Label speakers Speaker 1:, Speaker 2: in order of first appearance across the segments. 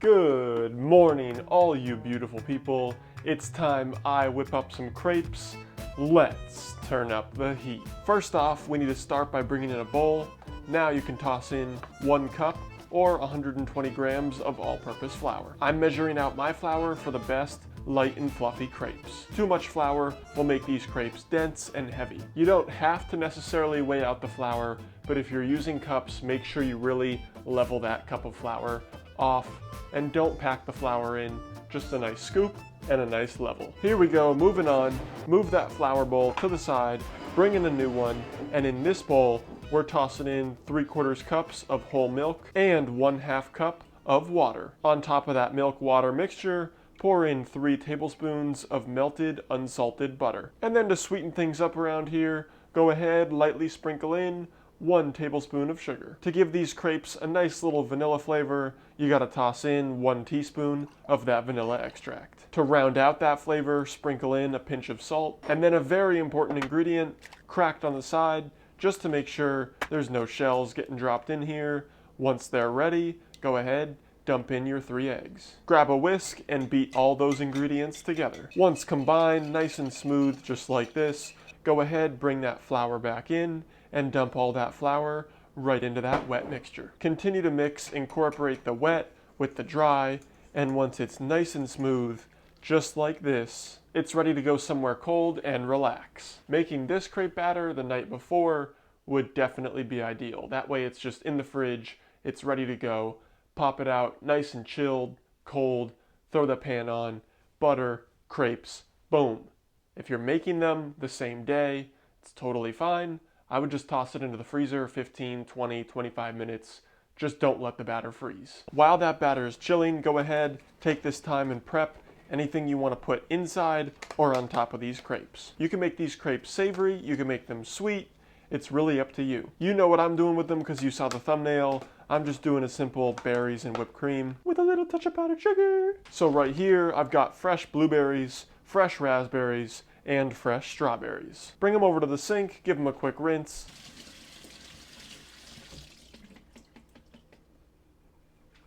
Speaker 1: Good morning, all you beautiful people. It's time I whip up some crepes. Let's turn up the heat. First off, we need to start by bringing in a bowl. Now you can toss in 1 cup or 120 grams of all-purpose flour. I'm measuring out my flour for the best light and fluffy crepes. Too much flour will make these crepes dense and heavy. You don't have to necessarily weigh out the flour, but if you're using cups, make sure you really level that cup of flour off and don't pack the flour in, just a nice scoop and a nice level. Here we go, moving on. Move that flour bowl to the side, bring in a new one, and in this bowl, we're tossing in 3/4 cups of whole milk and 1/2 cup of water. On top of that milk water mixture, pour in 3 tablespoons of melted unsalted butter. And then to sweeten things up around here, go ahead, lightly sprinkle in 1 tablespoon of sugar. To give these crepes a nice little vanilla flavor, you gotta toss in 1 teaspoon of that vanilla extract. To round out that flavor, sprinkle in a pinch of salt, and then a very important ingredient, cracked on the side, just to make sure there's no shells getting dropped in here. Once they're ready, go ahead, dump in your 3 eggs. Grab a whisk and beat all those ingredients together. Once combined, nice and smooth, just like this, go ahead, bring that flour back in, and dump all that flour right into that wet mixture. Continue to mix, incorporate the wet with the dry, and once it's nice and smooth, just like this, it's ready to go somewhere cold and relax. Making this crepe batter the night before would definitely be ideal. That way it's just in the fridge, it's ready to go. Pop it out, nice and chilled, cold, throw the pan on, butter, crepes, boom. If you're making them the same day, it's totally fine. I would just toss it into the freezer 15, 20, 25 minutes. Just don't let the batter freeze. While that batter is chilling, go ahead, take this time and prep anything you want to put inside or on top of these crepes. You can make these crepes savory, you can make them sweet. It's really up to you. You know what I'm doing with them because you saw the thumbnail. I'm just doing a simple berries and whipped cream with a little touch of powdered sugar. So right here, I've got fresh blueberries, fresh raspberries, and fresh strawberries. Bring them over to the sink, give them a quick rinse.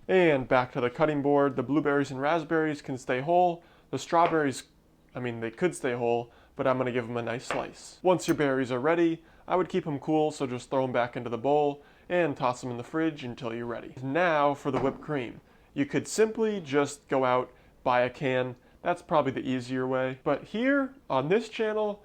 Speaker 1: And back to the cutting board. The blueberries and raspberries can stay whole. The strawberries, they could stay whole, but I'm gonna give them a nice slice. Once your berries are ready, I would keep them cool, so just throw them back into the bowl and toss them in the fridge until you're ready. Now for the whipped cream. You could simply just go out, buy a can. That's probably the easier way. But here on this channel,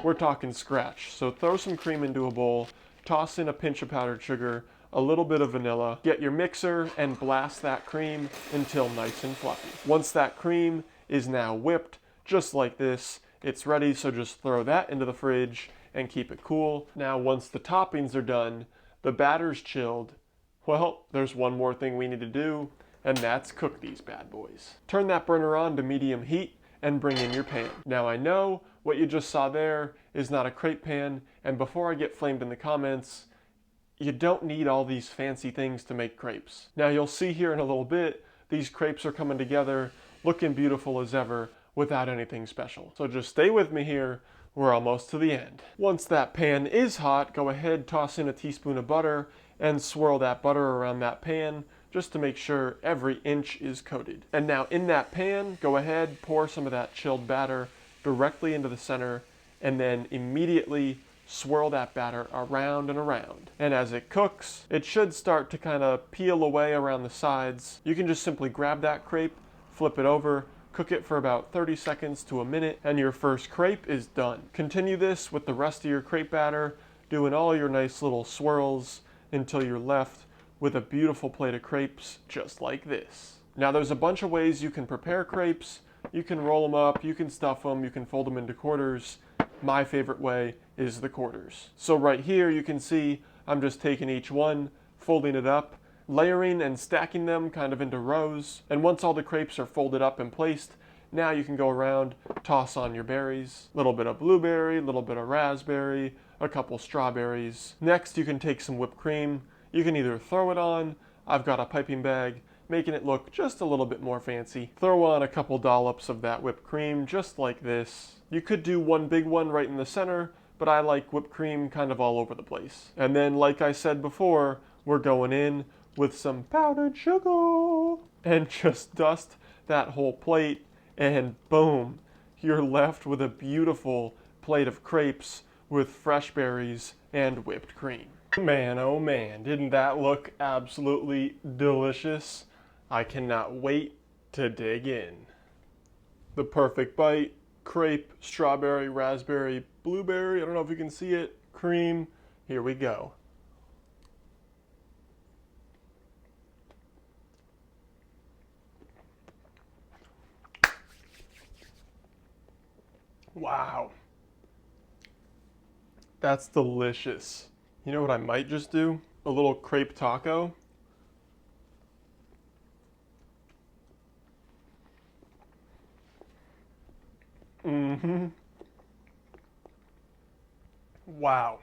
Speaker 1: we're talking scratch. So throw some cream into a bowl, toss in a pinch of powdered sugar, a little bit of vanilla, get your mixer and blast that cream until nice and fluffy. Once that cream is now whipped, just like this, it's ready, so just throw that into the fridge and keep it cool. Now once the toppings are done, the batter's chilled, well, there's one more thing we need to do, and that's cook these bad boys. Turn that burner on to medium heat and bring in your pan. Now I know what you just saw there is not a crepe pan, and before I get flamed in the comments, you don't need all these fancy things to make crepes. Now you'll see here in a little bit, these crepes are coming together, looking beautiful as ever, without anything special. So just stay with me here, we're almost to the end. Once that pan is hot, go ahead, toss in a teaspoon of butter, and swirl that butter around that pan, just to make sure every inch is coated. And now in that pan, go ahead, pour some of that chilled batter directly into the center, and then immediately swirl that batter around and around. And as it cooks, it should start to kind of peel away around the sides. You can just simply grab that crepe, flip it over, cook it for about 30 seconds to a minute, and your first crepe is done. Continue this with the rest of your crepe batter, doing all your nice little swirls until you're left with a beautiful plate of crepes just like this. Now there's a bunch of ways you can prepare crepes. You can roll them up, you can stuff them, you can fold them into quarters. My favorite way is the quarters. So right here you can see I'm just taking each one, folding it up, layering and stacking them kind of into rows. And once all the crepes are folded up and placed, now you can go around, toss on your berries, a little bit of blueberry, a little bit of raspberry, a couple strawberries. Next you can take some whipped cream. You can either throw it on, I've got a piping bag, making it look just a little bit more fancy. Throw on a couple dollops of that whipped cream, just like this. You could do one big one right in the center, but I like whipped cream kind of all over the place. And then, like I said before, we're going in with some powdered sugar. and just dust that whole plate, and boom, you're left with a beautiful plate of crepes with fresh berries and whipped cream. Man, oh man, didn't that look absolutely delicious? I cannot wait to dig in. The perfect bite, crepe, strawberry, raspberry, blueberry, I don't know if you can see it, cream. Here we go. Wow. That's delicious. You know what I might just do? A little crepe taco. Mm-hmm. Wow.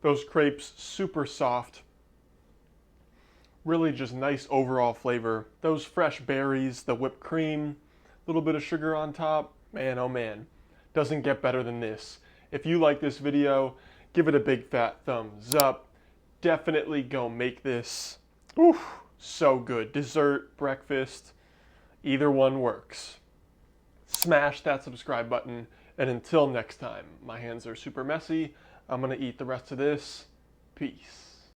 Speaker 1: Those crepes super soft. Really just nice overall flavor. Those fresh berries, the whipped cream, a little bit of sugar on top. Man, oh man. Doesn't get better than this. If you like this video, give it a big fat thumbs up. Definitely go make this. Oof, so good. Dessert, breakfast, either one works. Smash that subscribe button, and until next time, my hands are super messy. I'm gonna eat the rest of this. Peace.